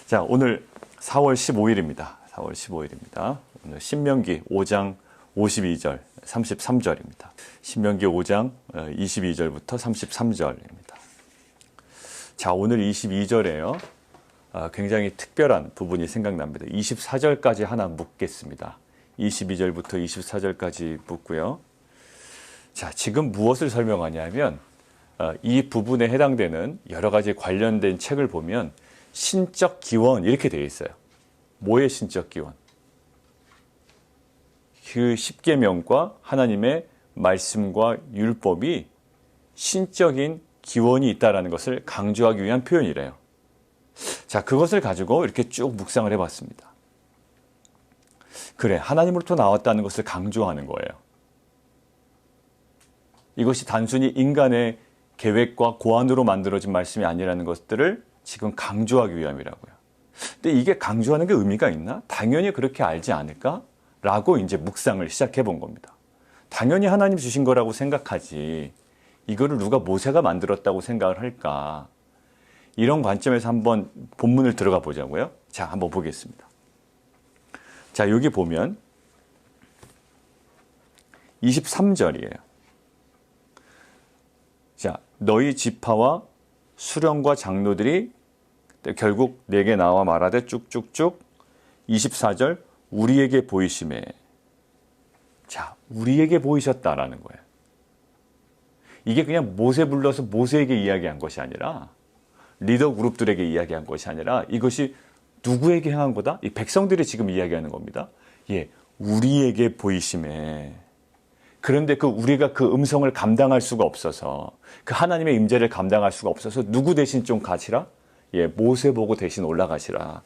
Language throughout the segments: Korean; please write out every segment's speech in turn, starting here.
자, 오늘 4월 15일입니다. 4월 15일입니다. 오늘 신명기 5장 52절, 33절입니다. 신명기 5장 22절부터 33절입니다. 자, 오늘 22절에요. 굉장히 특별한 부분이 생각납니다. 24절까지 하나 묻겠습니다. 22절부터 24절까지 묻고요. 자, 지금 무엇을 설명하냐면 이 부분에 해당되는 여러 가지 관련된 책을 보면 신적 기원 이렇게 되어 있어요. 뭐의 신적 기원? 그 십계명과 하나님의 말씀과 율법이 신적인 기원이 있다는 것을 강조하기 위한 표현이래요. 자, 그것을 가지고 이렇게 쭉 묵상을 해봤습니다. 그래, 하나님으로부터 나왔다는 것을 강조하는 거예요. 이것이 단순히 인간의 계획과 고안으로 만들어진 말씀이 아니라는 것들을 지금 강조하기 위함이라고요. 근데 이게 강조하는 게 의미가 있나? 당연히 그렇게 알지 않을까? 라고 이제 묵상을 시작해 본 겁니다. 당연히 하나님 주신 거라고 생각하지. 이거를 누가 모세가 만들었다고 생각을 할까? 이런 관점에서 한번 본문을 들어가 보자고요. 자, 한번 보겠습니다. 자, 여기 보면 23절이에요. 자, 너희 지파와 수령과 장로들이 결국 내게 나와 말하되 쭉쭉쭉 24절 우리에게 보이심에. 자, 우리에게 보이셨다라는 거예요. 이게 그냥 모세 불러서 모세에게 이야기한 것이 아니라 리더 그룹들에게 이야기한 것이 아니라 이것이 누구에게 향한 거다? 이 백성들이 지금 이야기하는 겁니다. 예, 우리에게 보이심에. 그런데 우리가 그 음성을 감당할 수가 없어서 그 하나님의 임재를 감당할 수가 없어서 누구 대신 좀 가시라? 예, 모세 보고 대신 올라가시라.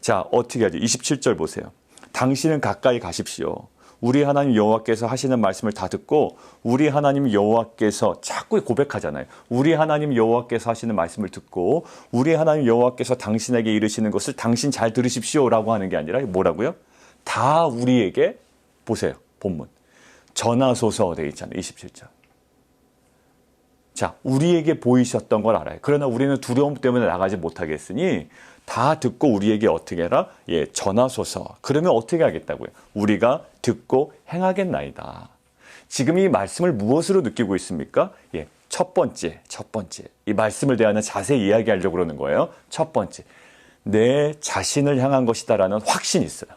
자, 어떻게 하죠? 27절 보세요. 당신은 가까이 가십시오. 우리 하나님 여호와께서 하시는 말씀을 다 듣고 우리 하나님 여호와께서 자꾸 고백하잖아요. 우리 하나님 여호와께서 하시는 말씀을 듣고 우리 하나님 여호와께서 당신에게 이르시는 것을 당신 잘 들으십시오라고 하는 게 아니라 뭐라고요? 다 우리에게 보세요. 본문. 전하소서 되어 있잖아요. 27절. 자, 우리에게 보이셨던 걸 알아요. 그러나 우리는 두려움 때문에 나가지 못하겠으니 다 듣고 우리에게 어떻게 해라? 예, 전하소서. 그러면 어떻게 하겠다고요? 우리가 듣고 행하겠나이다. 지금 이 말씀을 무엇으로 느끼고 있습니까? 예, 첫 번째. 이 말씀을 대하는 자세히 이야기하려고 그러는 거예요. 첫 번째. 내 자신을 향한 것이다라는 확신이 있어요.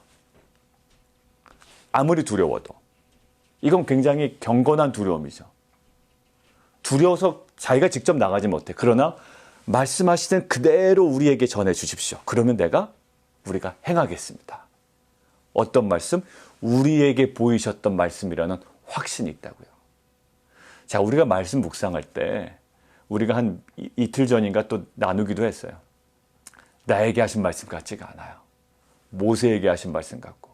아무리 두려워도. 이건 굉장히 경건한 두려움이죠. 두려워서 자기가 직접 나가지 못해. 그러나 말씀하시는 그대로 우리에게 전해 주십시오. 그러면 우리가 행하겠습니다. 어떤 말씀? 우리에게 보이셨던 말씀이라는 확신이 있다고요. 자, 우리가 말씀 묵상할 때 우리가 한 이틀 전인가 또 나누기도 했어요. 나에게 하신 말씀 같지가 않아요. 모세에게 하신 말씀 같고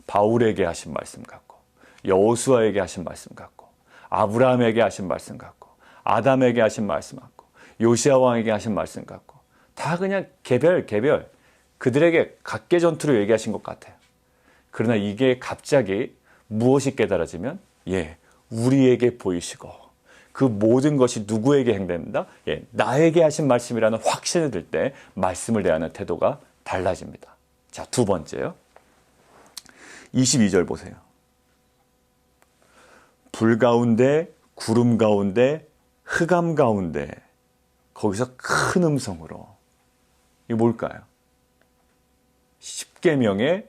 바울에게 하신 말씀 같고 여호수아에게 하신 말씀 같고 아브라함에게 하신 말씀 같고 아담에게 하신 말씀 같고 요시아 왕에게 하신 말씀 같고 다 그냥 개별 그들에게 각계 전투로 얘기하신 것 같아요. 그러나 이게 갑자기 무엇이 깨달아지면 우리에게 보이시고 그 모든 것이 누구에게 행됩니다? 나에게 하신 말씀이라는 확신이 들 때 말씀을 대하는 태도가 달라집니다. 자, 두 번째요. 22절 보세요. 불 가운데, 구름 가운데, 흑암 가운데 거기서 큰 음성으로. 이게 뭘까요? 십계명의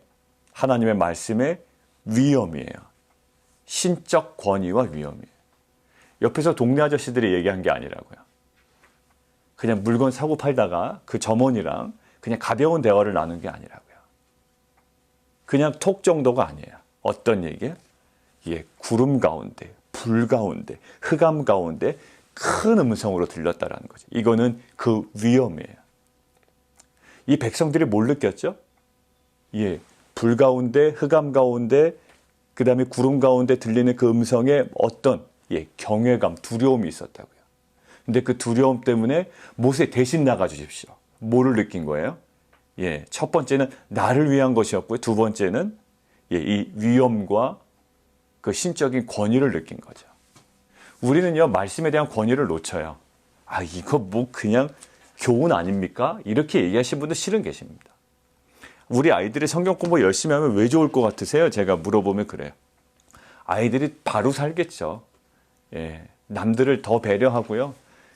하나님의 말씀의 위엄이에요. 신적 권위와 위엄이에요. 옆에서 동네 아저씨들이 얘기한 게 아니라고요. 그냥 물건 사고 팔다가 그 점원이랑 그냥 가벼운 대화를 나눈 게 아니라고요. 그냥 톡 정도가 아니에요. 어떤 얘기예요? 구름 가운데, 불 가운데, 흑암 가운데 큰 음성으로 들렸다라는 거죠. 이거는 그 위엄이에요. 이 백성들이 뭘 느꼈죠? 불 가운데, 흑암 가운데, 그 다음에 구름 가운데 들리는 그 음성에 어떤 경외감, 두려움이 있었다고요. 근데 그 두려움 때문에 모세 대신 나가 주십시오. 뭐를 느낀 거예요? 첫 번째는 나를 위한 것이었고요. 두 번째는 이 위엄과 그 신적인 권위를 느낀 거죠. 우리는요, 말씀에 대한 권위를 놓쳐요. 이거 그냥 교훈 아닙니까? 이렇게 얘기하신 분들 실은 계십니다. 우리 아이들이 성경 공부 열심히 하면 왜 좋을 것 같으세요? 제가 물어보면 그래요. 아이들이 바로 살겠죠. 예, 남들을 더 배려하고요.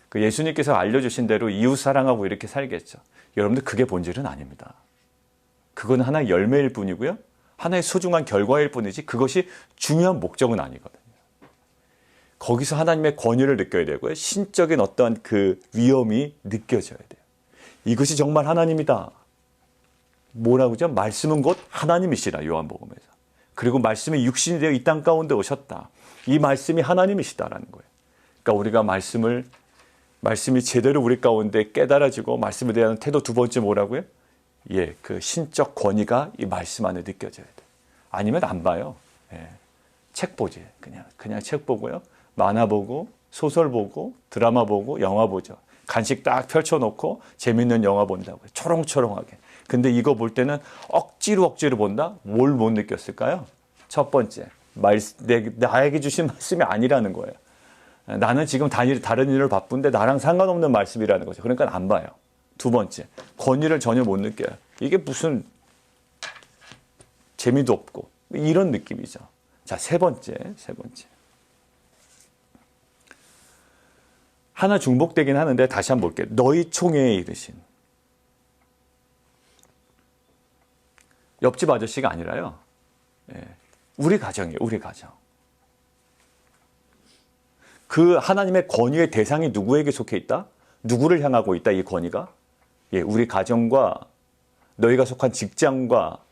그 예수님께서 알려주신 대로 이웃 사랑하고 이렇게 살겠죠. 여러분들 그게 본질은 아닙니다. 그건 하나의 열매일 뿐이고요. 하나의 소중한 결과일 뿐이지 그것이 중요한 목적은 아니거든요. 거기서 하나님의 권위를 느껴야 되고요. 신적인 어떠한 그 위엄이 느껴져야 돼요. 이것이 정말 하나님이다. 뭐라고죠? 말씀은 곧 하나님이시라, 요한복음에서. 그리고 말씀이 육신이 되어 이 땅 가운데 오셨다. 이 말씀이 하나님이시다라는 거예요. 그러니까 우리가 말씀이 제대로 우리 가운데 깨달아지고 말씀에 대한 태도 두 번째 뭐라고요? 예, 그 신적 권위가 이 말씀 안에 느껴져야 돼. 아니면 안 봐요. 예, 책 보지. 그냥 책 보고요. 만화 보고, 소설 보고, 드라마 보고, 영화 보죠. 간식 딱 펼쳐놓고 재밌는 영화 본다고요. 초롱초롱하게. 근데 이거 볼 때는 억지로 본다? 뭘 못 느꼈을까요? 첫 번째, 나에게 주신 말씀이 아니라는 거예요. 나는 지금 다른 일을 바쁜데 나랑 상관없는 말씀이라는 거죠. 그러니까 안 봐요. 두 번째, 권위를 전혀 못 느껴요. 이게 무슨 재미도 없고 이런 느낌이죠. 자, 세 번째. 하나 중복되긴 하는데 다시 한번 볼게요. 너희 총회에 이르신. 옆집 아저씨가 아니라요. 예, 우리 가정이에요. 우리 가정. 그 하나님의 권위의 대상이 누구에게 속해 있다? 누구를 향하고 있다, 이 권위가? 예, 우리 가정과 너희가 속한 직장과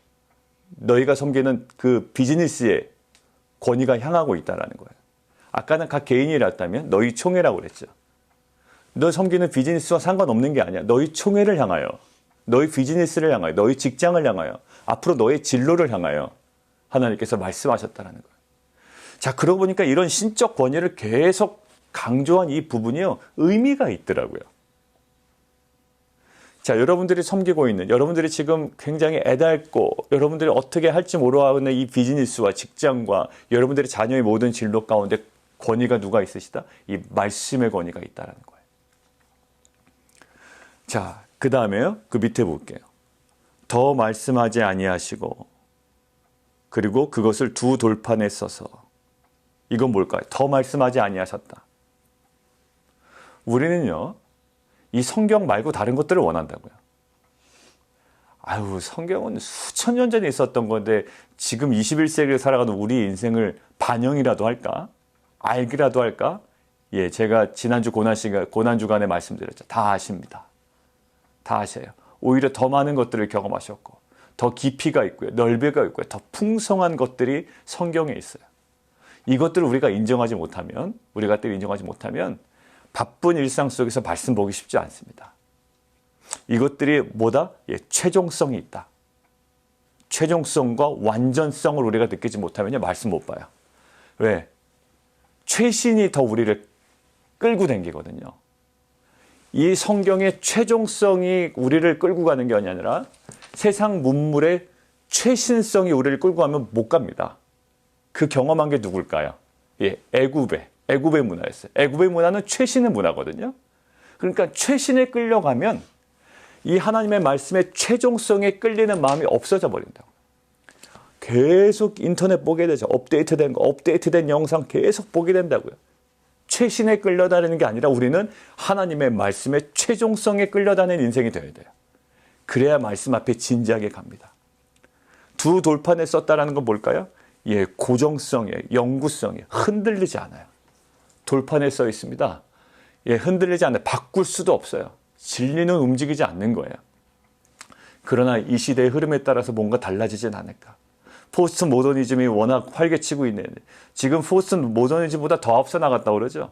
너희가 섬기는 그 비즈니스의 권위가 향하고 있다라는 거예요. 아까는 각 개인이랬다면 너희 총회라고 그랬죠. 너 섬기는 비즈니스와 상관없는 게 아니야. 너희 총회를 향하여, 너희 비즈니스를 향하여, 너희 직장을 향하여, 앞으로 너의 진로를 향하여 하나님께서 말씀하셨다는 거예요. 자, 그러고 보니까 이런 신적 권위를 계속 강조한 이 부분이요, 의미가 있더라고요. 자, 여러분들이 섬기고 있는, 여러분들이 지금 굉장히 애달고 여러분들이 어떻게 할지 모르는 이 비즈니스와 직장과 여러분들의 자녀의 모든 진로 가운데 권위가 누가 있으시다? 이 말씀의 권위가 있다는 거예요. 자, 그 다음에요. 그 밑에 볼게요. 더 말씀하지 아니하시고 그리고 그것을 두 돌판에 써서. 이건 뭘까요? 더 말씀하지 아니하셨다. 우리는요, 이 성경 말고 다른 것들을 원한다고요. 아유, 성경은 수천 년 전에 있었던 건데 지금 21세기를 살아가는 우리 인생을 반영이라도 할까? 알기라도 할까? 예, 제가 지난주 고난 주간에 말씀드렸죠. 다 아십니다. 다 아셔요. 오히려 더 많은 것들을 경험하셨고 더 깊이가 있고요. 넓이가 있고요. 더 풍성한 것들이 성경에 있어요. 이것들을 우리가 인정하지 못하면 바쁜 일상 속에서 말씀 보기 쉽지 않습니다. 이것들이 뭐다? 예, 최종성이 있다. 최종성과 완전성을 우리가 느끼지 못하면 말씀 못 봐요. 왜? 최신이 더 우리를 끌고 다니거든요. 이 성경의 최종성이 우리를 끌고 가는 게 아니라 세상 문물의 최신성이 우리를 끌고 가면 못 갑니다. 그 경험한 게 누굴까요? 예, 애굽의 문화였어요. 애굽의 문화는 최신의 문화거든요. 그러니까 최신에 끌려가면 이 하나님의 말씀의 최종성에 끌리는 마음이 없어져 버린다고. 계속 인터넷 보게 되죠. 업데이트된 영상 계속 보게 된다고요. 최신에 끌려다니는 게 아니라 우리는 하나님의 말씀의 최종성에 끌려다니는 인생이 되어야 돼요. 그래야 말씀 앞에 진지하게 갑니다. 두 돌판에 썼다라는 건 뭘까요? 예, 고정성에, 영구성에 흔들리지 않아요. 돌판에 써 있습니다. 예, 흔들리지 않아요. 바꿀 수도 없어요. 진리는 움직이지 않는 거예요. 그러나 이 시대의 흐름에 따라서 뭔가 달라지진 않을까. 포스트 모더니즘이 워낙 활개치고 있는데 지금 포스트 모더니즘보다 더 앞서 나갔다고 그러죠.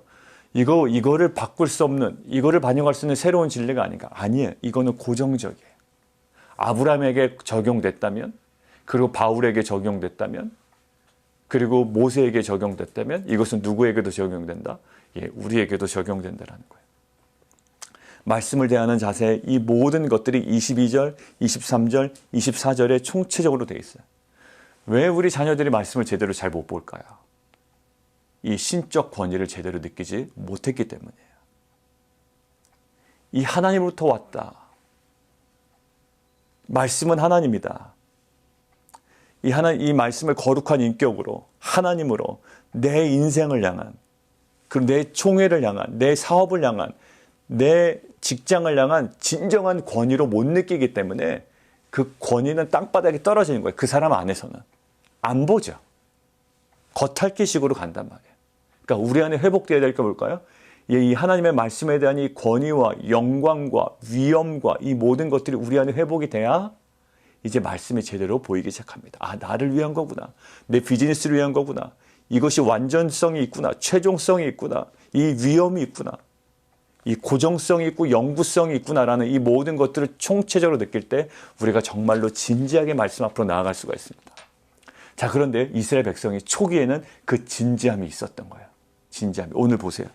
이거를 바꿀 수 없는, 이거를 반영할 수 있는 새로운 진리가 아닌가. 아니에요. 이거는 고정적이에요. 아브라함에게 적용됐다면, 그리고 바울에게 적용됐다면, 그리고 모세에게 적용됐다면 이것은 누구에게도 적용된다? 예, 우리에게도 적용된다는 거예요. 말씀을 대하는 자세, 이 모든 것들이 22절, 23절, 24절에 총체적으로 되어 있어요. 왜 우리 자녀들이 말씀을 제대로 잘 못 볼까요? 이 신적 권위를 제대로 느끼지 못했기 때문이에요. 이 하나님으로부터 왔다. 말씀은 하나님이다. 이 말씀을 거룩한 인격으로, 하나님으로 내 인생을 향한, 그리고 내 총회를 향한, 내 사업을 향한, 내 직장을 향한 진정한 권위로 못 느끼기 때문에 그 권위는 땅바닥에 떨어지는 거예요. 그 사람 안에서는. 안 보죠. 겉핥기식으로 간단 말이에요. 그러니까 우리 안에 회복되어야 될 게 뭘까요? 이 하나님의 말씀에 대한 이 권위와 영광과 위엄과 이 모든 것들이 우리 안에 회복이 돼야 이제 말씀이 제대로 보이기 시작합니다. 아, 나를 위한 거구나. 내 비즈니스를 위한 거구나. 이것이 완전성이 있구나. 최종성이 있구나. 이 위엄이 있구나. 이 고정성이 있고 영구성이 있구나라는 이 모든 것들을 총체적으로 느낄 때 우리가 정말로 진지하게 말씀 앞으로 나아갈 수가 있습니다. 자, 그런데 이스라엘 백성이 초기에는 그 진지함이 있었던 거예요. 진지함이. 오늘 보세요.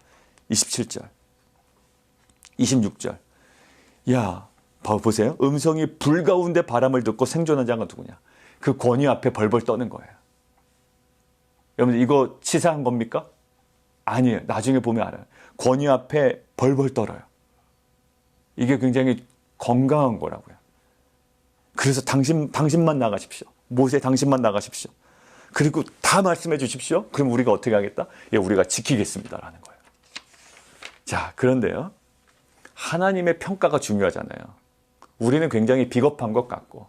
27절, 26절. 야, 보세요. 음성이 불 가운데 바람을 듣고 생존한 자가 누구냐? 그 권위 앞에 벌벌 떠는 거예요. 여러분들 이거 치사한 겁니까? 아니에요. 나중에 보면 알아요. 권위 앞에 벌벌 떨어요. 이게 굉장히 건강한 거라고요. 그래서 당신만 나가십시오. 모세 당신만 나가십시오. 그리고 다 말씀해 주십시오. 그럼 우리가 어떻게 하겠다? 예, 우리가 지키겠습니다라는 거예요. 자, 그런데요. 하나님의 평가가 중요하잖아요. 우리는 굉장히 비겁한 것 같고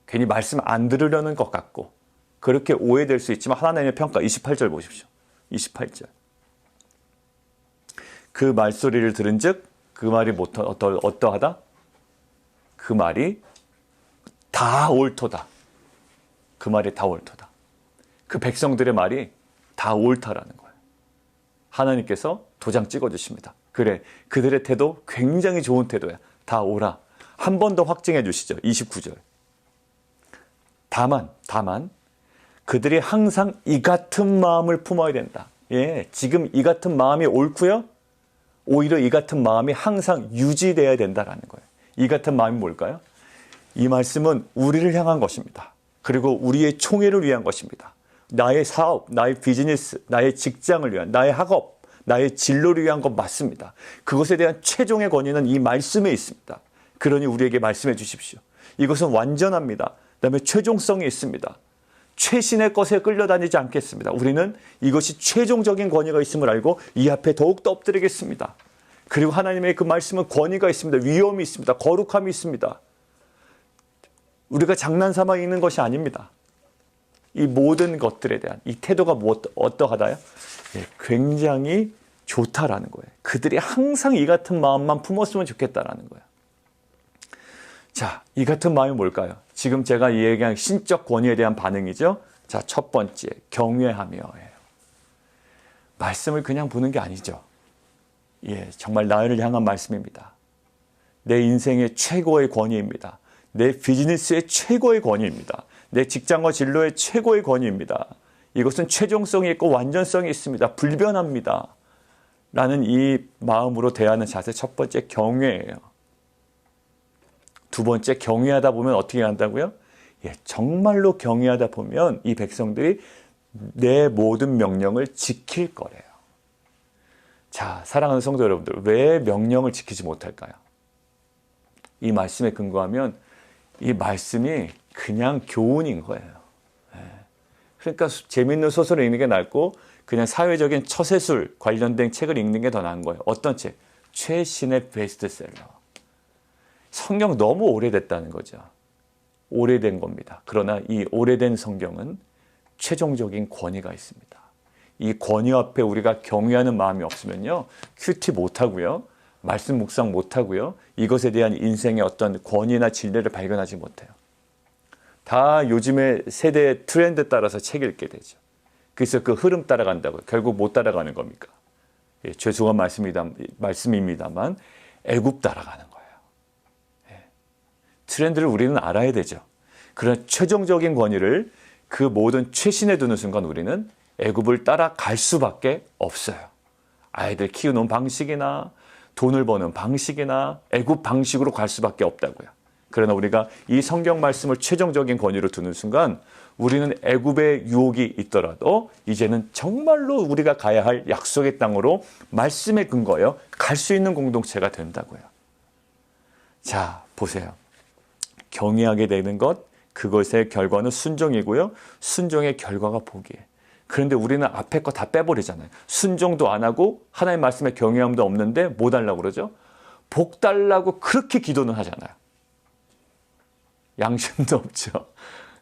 괜히 말씀 안 들으려는 것 같고 그렇게 오해될 수 있지만 하나님의 평가 28절 보십시오. 28절. 그 말소리를 들은 즉 그 말이 어떠하다? 그 말이 다 옳도다. 그 말이 다 옳도다. 그 백성들의 말이 다 옳다라는 거예요. 하나님께서 도장 찍어주십니다. 그래, 그들의 태도 굉장히 좋은 태도야. 다 옳아. 한 번 더 확증해 주시죠. 29절. 다만 그들이 항상 이 같은 마음을 품어야 된다. 예, 지금 이 같은 마음이 옳고요. 오히려 이 같은 마음이 항상 유지돼야 된다라는 거예요. 이 같은 마음이 뭘까요? 이 말씀은 우리를 향한 것입니다. 그리고 우리의 총회를 위한 것입니다. 나의 사업, 나의 비즈니스, 나의 직장을 위한, 나의 학업, 나의 진로를 위한 것 맞습니다. 그것에 대한 최종의 권위는 이 말씀에 있습니다. 그러니 우리에게 말씀해 주십시오. 이것은 완전합니다. 그다음에 최종성이 있습니다. 최신의 것에 끌려다니지 않겠습니다. 우리는 이것이 최종적인 권위가 있음을 알고 이 앞에 더욱더 엎드리겠습니다. 그리고 하나님의 그 말씀은 권위가 있습니다. 위엄이 있습니다. 거룩함이 있습니다. 우리가 장난삼아 있는 것이 아닙니다. 이 모든 것들에 대한 이 태도가 어떠하다요? 예, 굉장히 좋다라는 거예요. 그들이 항상 이 같은 마음만 품었으면 좋겠다라는 거예요. 자, 이 같은 마음이 뭘까요? 지금 제가 얘기한 신적 권위에 대한 반응이죠. 자, 첫 번째, 경외하며예요. 말씀을 그냥 보는 게 아니죠. 예, 정말 나를 향한 말씀입니다. 내 인생의 최고의 권위입니다. 내 비즈니스의 최고의 권위입니다. 내 직장과 진로의 최고의 권위입니다. 이것은 최종성이 있고 완전성이 있습니다. 불변합니다. 라는 이 마음으로 대하는 자세, 첫 번째 경외예요. 두 번째, 경외하다 보면 어떻게 한다고요? 예, 정말로 경외하다 보면 이 백성들이 내 모든 명령을 지킬 거래요. 자, 사랑하는 성도 여러분들, 왜 명령을 지키지 못할까요? 이 말씀에 근거하면 이 말씀이 그냥 교훈인 거예요. 예. 그러니까 재미있는 소설을 읽는 게 낫고 그냥 사회적인 처세술 관련된 책을 읽는 게 더 나은 거예요. 어떤 책? 최신의 베스트셀러. 성경 너무 오래됐다는 거죠. 오래된 겁니다. 그러나 이 오래된 성경은 최종적인 권위가 있습니다. 이 권위 앞에 우리가 경외하는 마음이 없으면요. 큐티 못하고요. 말씀 묵상 못하고요. 이것에 대한 인생의 어떤 권위나 진리를 발견하지 못해요. 다 요즘의 세대의 트렌드 따라서 책 읽게 되죠. 그래서 그 흐름 따라간다고요. 결국 못 따라가는 겁니까? 예, 죄송한 말씀입니다만 애굽 따라가는 거예요. 트렌드를 우리는 알아야 되죠. 그러나 최종적인 권위를 그 모든 최신에 두는 순간 우리는 애굽을 따라갈 수밖에 없어요. 아이들 키우는 방식이나 돈을 버는 방식이나 애굽 방식으로 갈 수밖에 없다고요. 그러나 우리가 이 성경 말씀을 최종적인 권위로 두는 순간 우리는 애굽의 유혹이 있더라도 이제는 정말로 우리가 가야 할 약속의 땅으로 말씀에 근거하여 갈 수 있는 공동체가 된다고요. 자, 보세요. 경외하게 되는 것, 그것의 결과는 순종이고요. 순종의 결과가 복이에요. 그런데 우리는 앞에 거 다 빼버리잖아요. 순종도 안 하고 하나님 말씀에 경외함도 없는데 뭐 달라고 그러죠? 복 달라고 그렇게 기도는 하잖아요. 양심도 없죠.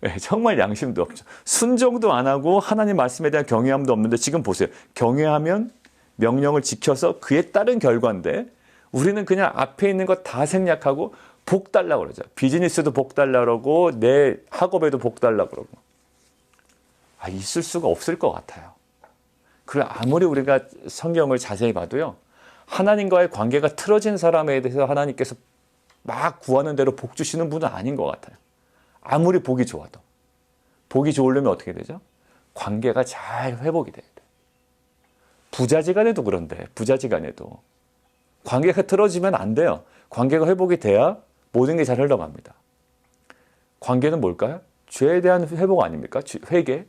네, 정말 양심도 없죠. 순종도 안 하고 하나님 말씀에 대한 경외함도 없는데 지금 보세요. 경외하면 명령을 지켜서 그에 따른 결과인데 우리는 그냥 앞에 있는 거 다 생략하고 복 달라고 그러죠. 비즈니스도 복 달라고 그러고 내 학업에도 복 달라고 그러고. 있을 수가 없을 것 같아요. 그리고 아무리 우리가 성경을 자세히 봐도요. 하나님과의 관계가 틀어진 사람에 대해서 하나님께서 막 구하는 대로 복 주시는 분은 아닌 것 같아요. 아무리 복이 좋아도. 복이 좋으려면 어떻게 되죠? 관계가 잘 회복이 돼야 돼. 부자지간에도 그런데 부자지간에도 관계가 틀어지면 안 돼요. 관계가 회복이 돼야 모든 게 잘 흘러갑니다. 관계는 뭘까요? 죄에 대한 회복 아닙니까? 회개.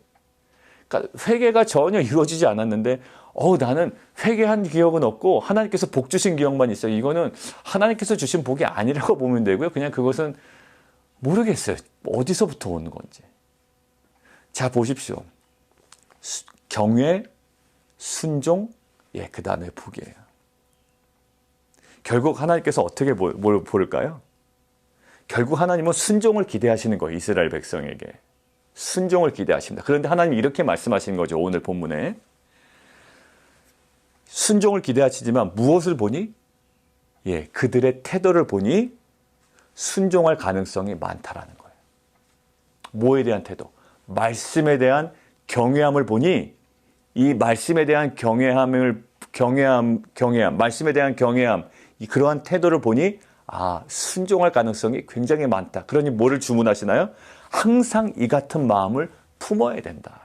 그러니까 회개가 전혀 이루어지지 않았는데 나는 회개한 기억은 없고 하나님께서 복 주신 기억만 있어요. 이거는 하나님께서 주신 복이 아니라고 보면 되고요. 그냥 그것은 모르겠어요. 어디서부터 오는 건지. 자, 보십시오. 경외, 순종, 그 다음에 복이에요. 결국 하나님께서 어떻게 뭘 보일까요? 결국 하나님은 순종을 기대하시는 거예요. 이스라엘 백성에게. 순종을 기대하십니다. 그런데 하나님이 이렇게 말씀하시는 거죠. 오늘 본문에. 순종을 기대하시지만 무엇을 보니? 그들의 태도를 보니 순종할 가능성이 많다라는 거예요. 뭐에 대한 태도? 말씀에 대한 경외함을 보니 이 말씀에 대한 말씀에 대한 경외함, 그러한 태도를 보니 순종할 가능성이 굉장히 많다. 그러니 뭐를 주문하시나요? 항상 이 같은 마음을 품어야 된다.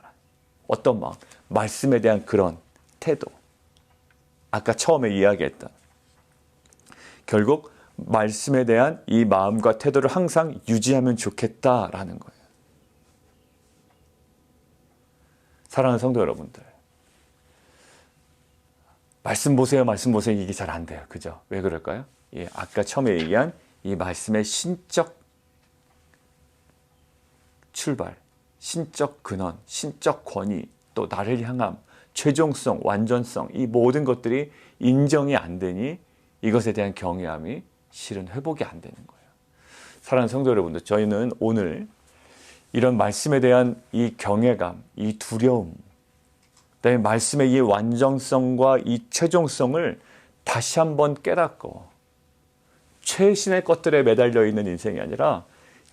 어떤 마음? 말씀에 대한 그런 태도. 아까 처음에 이야기했던. 결국 말씀에 대한 이 마음과 태도를 항상 유지하면 좋겠다라는 거예요. 사랑하는 성도 여러분들. 말씀 보세요, 말씀 보세요. 이게 잘 안 돼요. 그죠? 왜 그럴까요? 아까 처음에 얘기한 이 말씀의 신적 출발, 신적 근원, 신적 권위, 또 나를 향함, 최종성, 완전성, 이 모든 것들이 인정이 안 되니 이것에 대한 경외함이 실은 회복이 안 되는 거예요. 사랑하는 성도 여러분들, 저희는 오늘 이런 말씀에 대한 이 경외감, 이 두려움, 그다음에 말씀의 이 완전성과 이 최종성을 다시 한번 깨닫고 최신의 것들에 매달려 있는 인생이 아니라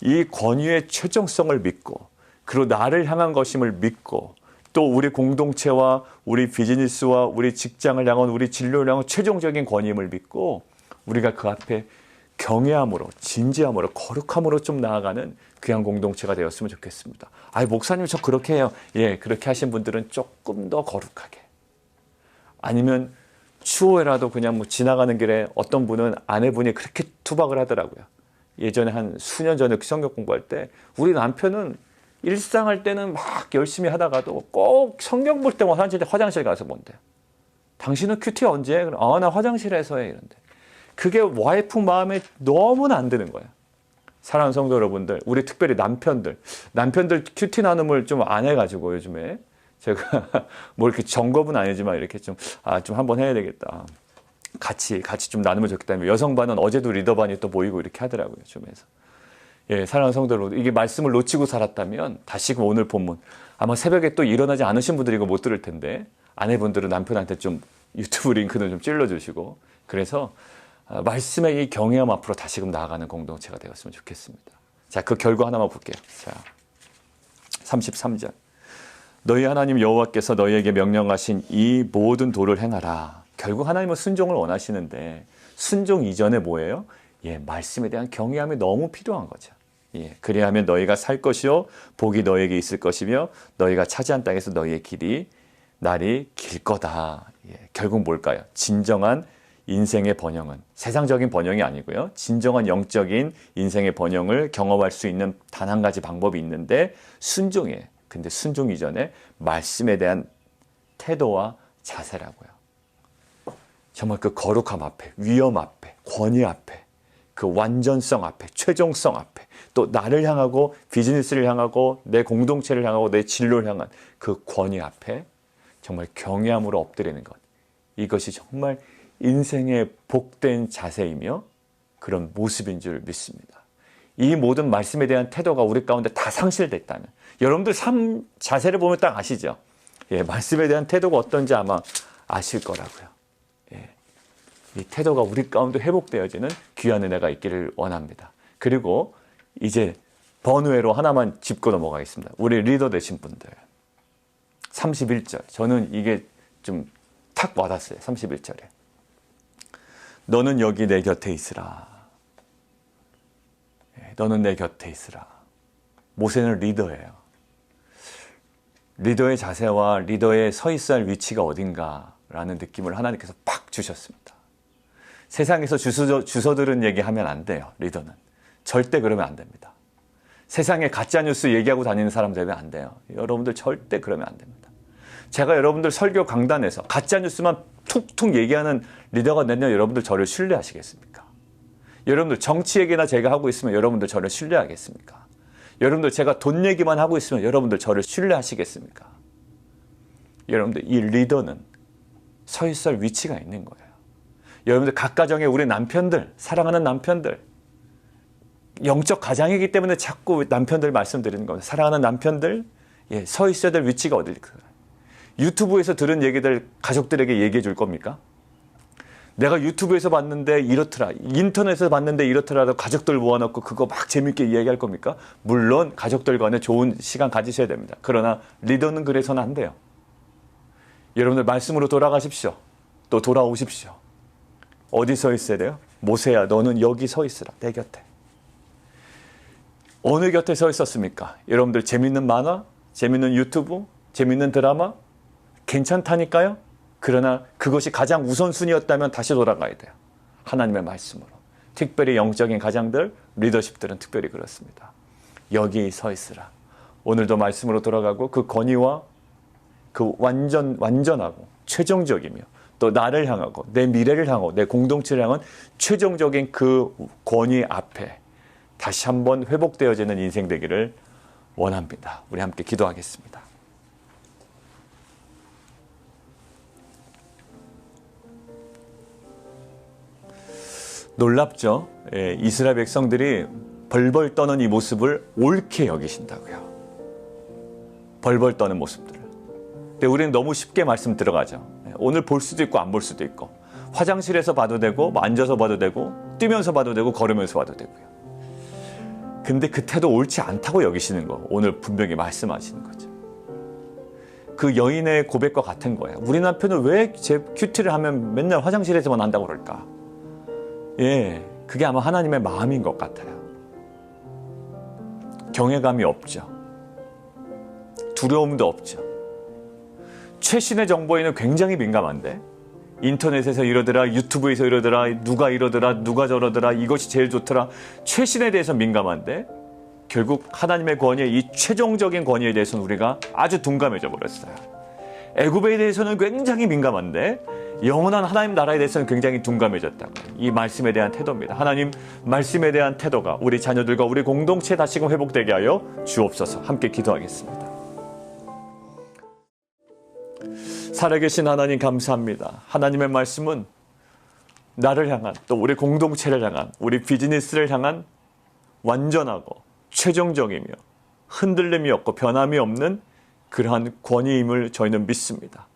이 권위의 최종성을 믿고 그리고 나를 향한 것임을 믿고 또 우리 공동체와 우리 비즈니스와 우리 직장을 향한 우리 진로를 향한 최종적인 권위임을 믿고 우리가 그 앞에 경외함으로 진지함으로 거룩함으로 좀 나아가는 귀한 공동체가 되었으면 좋겠습니다. 목사님 저 그렇게 해요. 그렇게 하신 분들은 조금 더 거룩하게. 아니면 추후에라도 그냥 지나가는 길에 어떤 분은 아내분이 그렇게 투박을 하더라고요. 예전에 한 수년 전에 성경 공부할 때 우리 남편은 일상할 때는 막 열심히 하다가도 꼭 성경 볼 때만 화장실 가서 본대요. 당신은 큐티 언제 해? 나 화장실에서 해. 이런데. 그게 와이프 마음에 너무나 안 드는 거예요. 사랑하는 성도 여러분들, 우리 특별히 남편들 큐티 나눔을 좀 안 해가지고 요즘에 제가 뭐 이렇게 정겁은 아니지만 이렇게 좀 한번 해야 되겠다. 같이 좀 나누면 좋겠다. 여성반은 어제도 리더반이 또 모이고 이렇게 하더라고요. 좀해서. 사랑하는 성도 여러분, 이게 말씀을 놓치고 살았다면 다시금 오늘 본문 아마 새벽에 또 일어나지 않으신 분들이 이거 못 들을 텐데 아내분들은 남편한테 좀 유튜브 링크는 좀 찔러주시고 그래서 말씀의 이 경외함 앞으로 다시금 나아가는 공동체가 되었으면 좋겠습니다. 자, 그 결과 하나만 볼게요. 자, 33절. 너희 하나님 여호와께서 너희에게 명령하신 이 모든 도를 행하라. 결국 하나님은 순종을 원하시는데 순종 이전에 뭐예요? 말씀에 대한 경외함이 너무 필요한 거죠. 그리하면 너희가 살 것이요 복이 너희에게 있을 것이며 너희가 차지한 땅에서 너희의 날이 길 거다. 결국 뭘까요? 진정한 인생의 번영은 세상적인 번영이 아니고요. 진정한 영적인 인생의 번영을 경험할 수 있는 단 한 가지 방법이 있는데 순종이에요. 근데 순종 이전에 말씀에 대한 태도와 자세라고요. 정말 그 거룩함 앞에, 위엄 앞에, 권위 앞에, 그 완전성 앞에, 최종성 앞에, 또 나를 향하고 비즈니스를 향하고 내 공동체를 향하고 내 진로를 향한 그 권위 앞에 정말 경외함으로 엎드리는 것. 이것이 정말 인생의 복된 자세이며 그런 모습인 줄 믿습니다. 이 모든 말씀에 대한 태도가 우리 가운데 다 상실됐다면 여러분들 삶 자세를 보면 딱 아시죠? 예, 말씀에 대한 태도가 어떤지 아마 아실 거라고요. 예, 이 태도가 우리 가운데 회복되어지는 귀한 은혜가 있기를 원합니다. 그리고 이제 번외로 하나만 짚고 넘어가겠습니다. 우리 리더 되신 분들 31절 저는 이게 좀 탁 와닿았어요. 31절에 너는 여기 내 곁에 있으라. 너는 내 곁에 있으라. 모세는 리더예요. 리더의 자세와 리더의 서 있어야 할 위치가 어딘가라는 느낌을 하나님께서 팍 주셨습니다. 세상에서 주워 들은 얘기하면 안 돼요. 리더는. 절대 그러면 안 됩니다. 세상에 가짜뉴스 얘기하고 다니는 사람 되면 안 돼요. 여러분들 절대 그러면 안 됩니다. 제가 여러분들 설교 강단에서 가짜뉴스만 툭툭 얘기하는 리더가 되면 여러분들 저를 신뢰하시겠습니까? 여러분들 정치 얘기나 제가 하고 있으면 여러분들 저를 신뢰하겠습니까? 여러분들 제가 돈 얘기만 하고 있으면 여러분들 저를 신뢰하시겠습니까? 여러분들 이 리더는 서 있을 위치가 있는 거예요. 여러분들 각 가정에 우리 남편들, 사랑하는 남편들, 영적 가장이기 때문에 자꾸 남편들 말씀드리는 겁니다. 사랑하는 남편들, 예, 서 있어야 될 위치가 어딜까요? 유튜브에서 들은 얘기들 가족들에게 얘기해 줄 겁니까? 내가 유튜브에서 봤는데 이렇더라, 인터넷에서 봤는데 이렇더라도 가족들 모아놓고 그거 막 재밌게 이야기할 겁니까? 물론 가족들 간에 좋은 시간 가지셔야 됩니다. 그러나 리더는 그래서는 안 돼요. 여러분들 말씀으로 돌아가십시오. 또 돌아오십시오. 어디 서 있어야 돼요? 모세야 너는 여기 서 있으라. 내 곁에. 어느 곁에 서 있었습니까? 여러분들 재밌는 만화? 재밌는 유튜브? 재밌는 드라마? 괜찮다니까요? 그러나 그것이 가장 우선순위였다면 다시 돌아가야 돼요. 하나님의 말씀으로. 특별히 영적인 가장들, 리더십들은 특별히 그렇습니다. 여기 서 있으라. 오늘도 말씀으로 돌아가고 그 권위와 그 완전하고 최종적이며 또 나를 향하고 내 미래를 향하고 내 공동체를 향한 최종적인 그 권위 앞에 다시 한번 회복되어지는 인생 되기를 원합니다. 우리 함께 기도하겠습니다. 놀랍죠? 예, 이스라엘 백성들이 벌벌 떠는 이 모습을 옳게 여기신다고요. 벌벌 떠는 모습들을. 근데 우리는 너무 쉽게 말씀 들어가죠. 오늘 볼 수도 있고 안 볼 수도 있고 화장실에서 봐도 되고 앉아서 봐도 되고 뛰면서 봐도 되고 걸으면서 봐도 되고요. 근데 그 태도 옳지 않다고 여기시는 거 오늘 분명히 말씀하시는 거죠. 그 여인의 고백과 같은 거예요. 우리 남편은 왜 제 큐티를 하면 맨날 화장실에서만 한다고 그럴까? 예, 그게 아마 하나님의 마음인 것 같아요. 경외감이 없죠. 두려움도 없죠. 최신의 정보에는 굉장히 민감한데 인터넷에서 이러더라, 유튜브에서 이러더라, 누가 이러더라, 누가 저러더라, 이것이 제일 좋더라. 최신에 대해서 민감한데 결국 하나님의 권위의 이 최종적인 권위에 대해서는 우리가 아주 둔감해져 버렸어요. 애굽에 대해서는 굉장히 민감한데 영원한 하나님 나라에 대해서는 굉장히 둔감해졌다고. 이 말씀에 대한 태도입니다. 하나님 말씀에 대한 태도가 우리 자녀들과 우리 공동체에 다시금 회복되게 하여 주옵소서. 함께 기도하겠습니다. 살아계신 하나님 감사합니다. 하나님의 말씀은 나를 향한 또 우리 공동체를 향한 우리 비즈니스를 향한 완전하고 최종적이며 흔들림이 없고 변함이 없는 그러한 권위임을 저희는 믿습니다.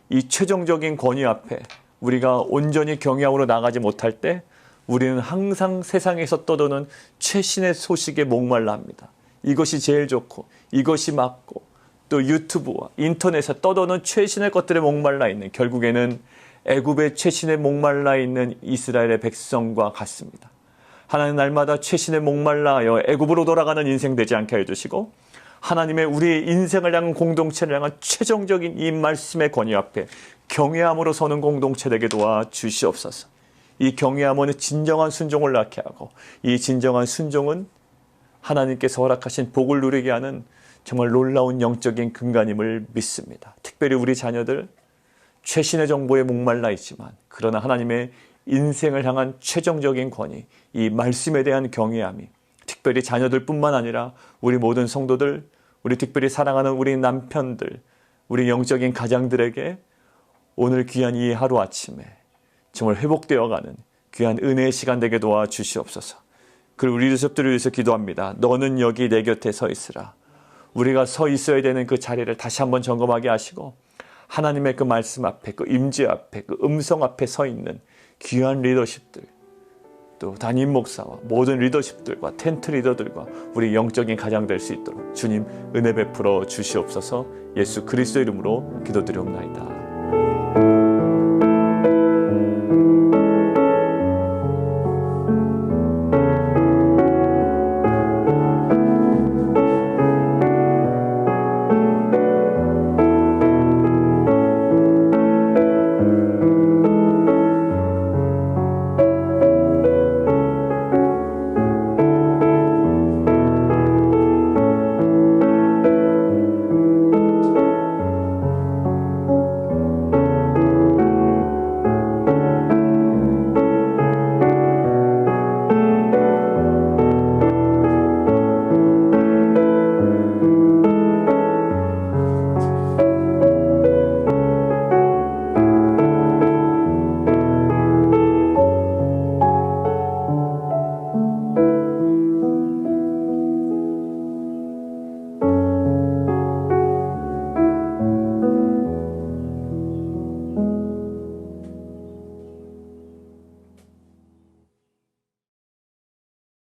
이 최종적인 권위 앞에 우리가 온전히 경외함으로 나가지 못할 때 우리는 항상 세상에서 떠도는 최신의 소식에 목말라 합니다. 이것이 제일 좋고 이것이 맞고 또 유튜브와 인터넷에 떠도는 최신의 것들에 목말라 있는 결국에는 애굽의 최신에 목말라 있는 이스라엘의 백성과 같습니다. 하나님 날마다 최신에 목말라하여 애굽으로 돌아가는 인생 되지 않게 해주시고 하나님의 우리의 인생을 향한 공동체를 향한 최종적인 이 말씀의 권위 앞에 경외함으로 서는 공동체 되게 도와주시옵소서. 이 경외함은 진정한 순종을 낳게 하고 이 진정한 순종은 하나님께서 허락하신 복을 누리게 하는 정말 놀라운 영적인 근간임을 믿습니다. 특별히 우리 자녀들 최신의 정보에 목말라 있지만 그러나 하나님의 인생을 향한 최종적인 권위, 이 말씀에 대한 경외함이 특별히 자녀들뿐만 아니라 우리 모든 성도들, 우리 특별히 사랑하는 우리 남편들, 우리 영적인 가장들에게 오늘 귀한 이 하루아침에 정말 회복되어가는 귀한 은혜의 시간 되게 도와주시옵소서. 그리고 우리 리더십들을 위해서 기도합니다. 너는 여기 내 곁에 서 있으라. 우리가 서 있어야 되는 그 자리를 다시 한번 점검하게 하시고 하나님의 그 말씀 앞에, 그 임재 앞에, 그 음성 앞에 서 있는 귀한 리더십들, 또 담임 목사와 모든 리더십들과 텐트 리더들과 우리 영적인 가장 될 수 있도록 주님 은혜 베풀어 주시옵소서. 예수 그리스도 이름으로 기도드리옵나이다.